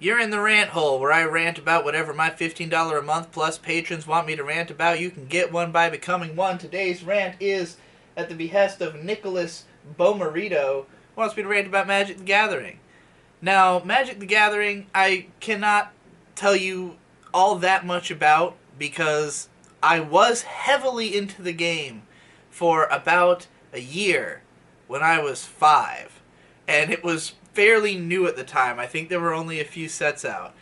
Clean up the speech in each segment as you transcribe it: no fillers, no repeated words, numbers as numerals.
You're in the rant hole, where I rant about whatever my $15 a month plus patrons want me to rant about. You can get one by becoming one. Today's rant is at the behest of Nicholas Bomarito, who wants me to rant about Magic the Gathering. Now, Magic the Gathering, I cannot tell you all that much about because I was heavily into the game for about a year when I was 5. And it was fairly new at the time. I think there were only a few sets out.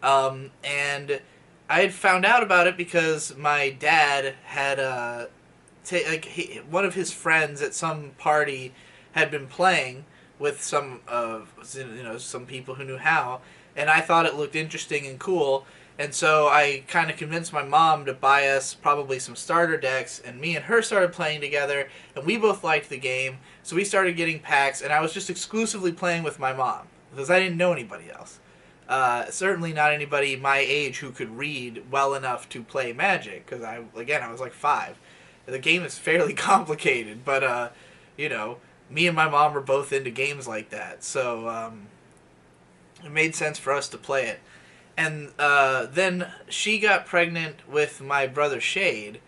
And I had found out about it because my dad had one of his friends at some party had been playing with some people who knew how, and I thought it looked interesting and cool, and so I kind of convinced my mom to buy us probably some starter decks, and me and her started playing together, and we both liked the game, so we started getting packs, and I was just exclusively playing with my mom because I didn't know anybody else. Certainly not anybody my age who could read well enough to play Magic, because I was like 5. The game is fairly complicated, but me and my mom were both into games like that, so it made sense for us to play it. And then she got pregnant with my brother Shade,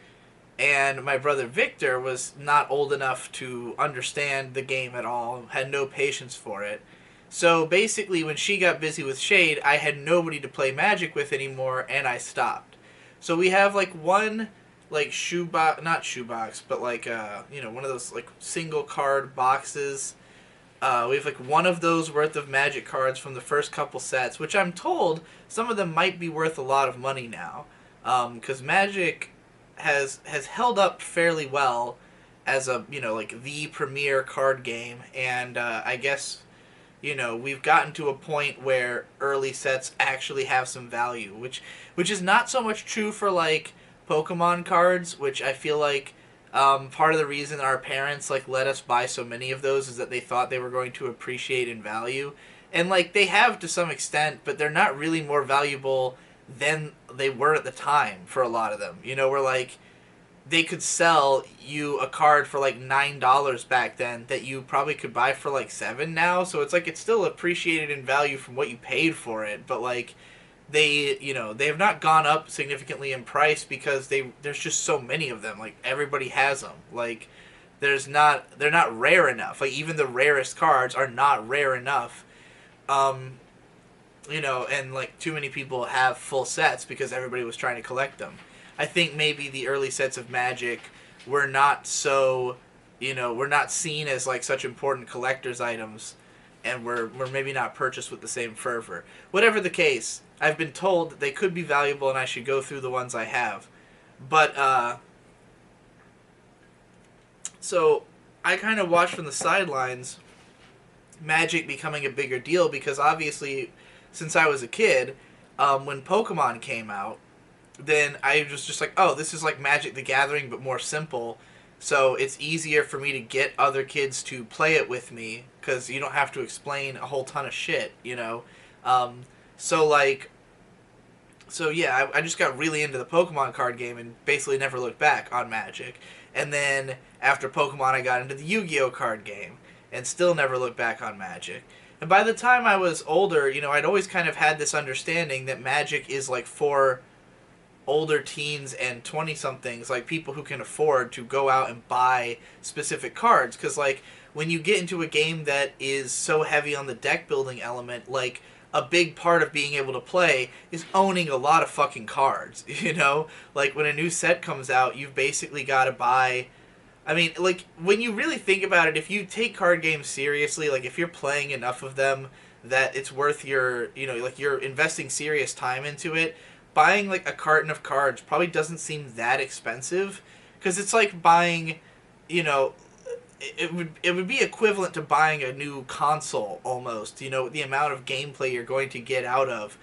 and my brother Victor was not old enough to understand the game at all, had no patience for it. So basically, when she got busy with Shade, I had nobody to play Magic with anymore, and I stopped. So we have like one like shoebox, not shoebox, but like one of those like single card boxes. We have like one of those worth of Magic cards from the first couple sets, which I'm told some of them might be worth a lot of money now, because Magic has held up fairly well as a like the premier card game, and I guess we've gotten to a point where early sets actually have some value, which is not so much true for like Pokemon cards, which I feel like part of the reason our parents like let us buy so many of those is that they thought they were going to appreciate in value, and like they have to some extent, but they're not really more valuable than they were at the time for a lot of them. Where like they could sell you a card for like $9 back then that you probably could buy for like 7 now. So it's like it's still appreciated in value from what you paid for it, but like they have not gone up significantly in price because there's just so many of them. Like everybody has them. Like they're not rare enough. Like even the rarest cards are not rare enough. And like too many people have full sets because everybody was trying to collect them. I think maybe the early sets of Magic were not so, were not seen as like such important collector's items, and were maybe not purchased with the same fervor. Whatever the case, I've been told that they could be valuable and I should go through the ones I have. But, so I kind of watched from the sidelines Magic becoming a bigger deal because obviously, since I was a kid, when Pokemon came out, then I was just like, oh, this is like Magic the Gathering, but more simple. So it's easier for me to get other kids to play it with me, because you don't have to explain a whole ton of shit. So like, so yeah, I just got really into the Pokemon card game and basically never looked back on Magic. And then after Pokemon, I got into the Yu-Gi-Oh card game and still never looked back on Magic. And by the time I was older, I'd always kind of had this understanding that Magic is like for older teens and 20-somethings, like people who can afford to go out and buy specific cards. Because like when you get into a game that is so heavy on the deck building element, like a big part of being able to play is owning a lot of fucking cards. Like when a new set comes out, you've basically got to buy. I mean, like when you really think about it, if you take card games seriously, like if you're playing enough of them that it's worth your, like you're investing serious time into it, buying like a carton of cards probably doesn't seem that expensive, because it's like buying, it would be equivalent to buying a new console almost. The amount of gameplay you're going to get out of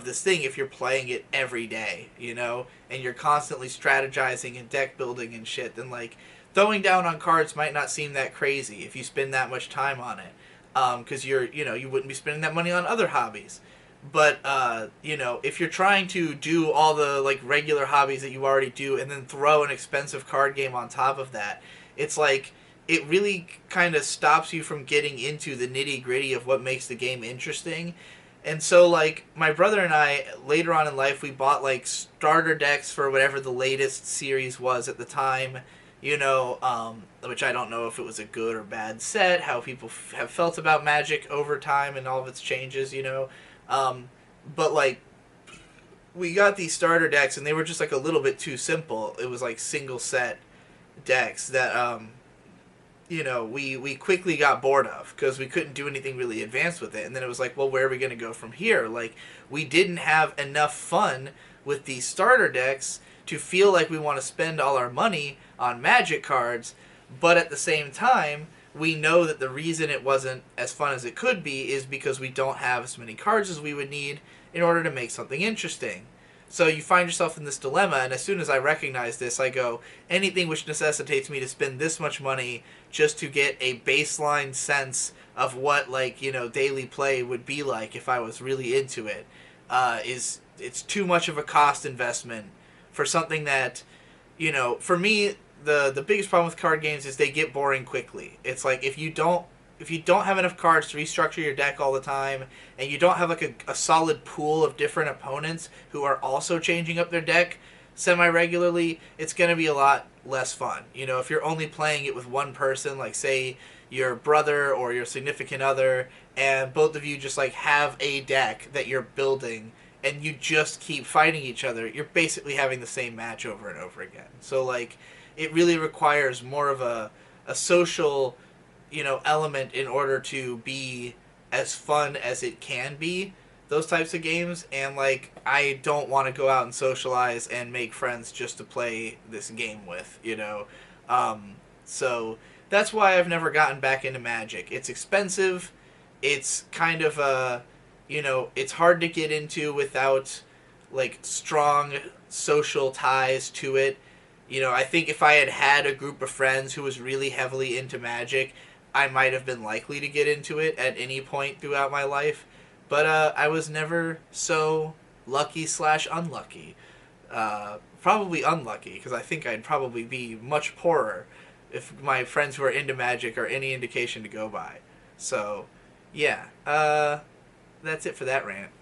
this thing if you're playing it every day, and you're constantly strategizing and deck building and shit. Then like throwing down on cards might not seem that crazy if you spend that much time on it, because you wouldn't be spending that money on other hobbies. But if you're trying to do all the like regular hobbies that you already do and then throw an expensive card game on top of that, it's like it really kind of stops you from getting into the nitty gritty of what makes the game interesting. And so, like, my brother and I, later on in life, we bought, like, starter decks for whatever the latest series was at the time, which I don't know if it was a good or bad set, how people have felt about Magic over time and all of its changes. Um, but, like, we got these starter decks, and they were just, like, a little bit too simple. It was, like, single set decks that, we quickly got bored of because we couldn't do anything really advanced with it. And then it was like, well, where are we going to go from here? Like, we didn't have enough fun with these starter decks to feel like we want to spend all our money on Magic cards, but at the same time, we know that the reason it wasn't as fun as it could be is because we don't have as many cards as we would need in order to make something interesting. So you find yourself in this dilemma, and as soon as I recognize this, I go, anything which necessitates me to spend this much money just to get a baseline sense of what, like, daily play would be like if I was really into it, it's too much of a cost investment for something that, for me, the biggest problem with card games is they get boring quickly. It's like if you don't have enough cards to restructure your deck all the time, and you don't have like a solid pool of different opponents who are also changing up their deck semi regularly, it's going to be a lot less fun. If you're only playing it with one person, like say your brother or your significant other, and both of you just like have a deck that you're building and you just keep fighting each other, you're basically having the same match over and over again. So like it really requires more of a social element in order to be as fun as it can be, those types of games. And like I don't want to go out and socialize and make friends just to play this game with. So that's why I've never gotten back into Magic. It's expensive. It's kind of it's hard to get into without like strong social ties to it. I think if I had had a group of friends who was really heavily into Magic, I might have been likely to get into it at any point throughout my life. But I was never so lucky slash unlucky. Probably unlucky, because I think I'd probably be much poorer if my friends who are into Magic are any indication to go by. So, yeah, that's it for that rant.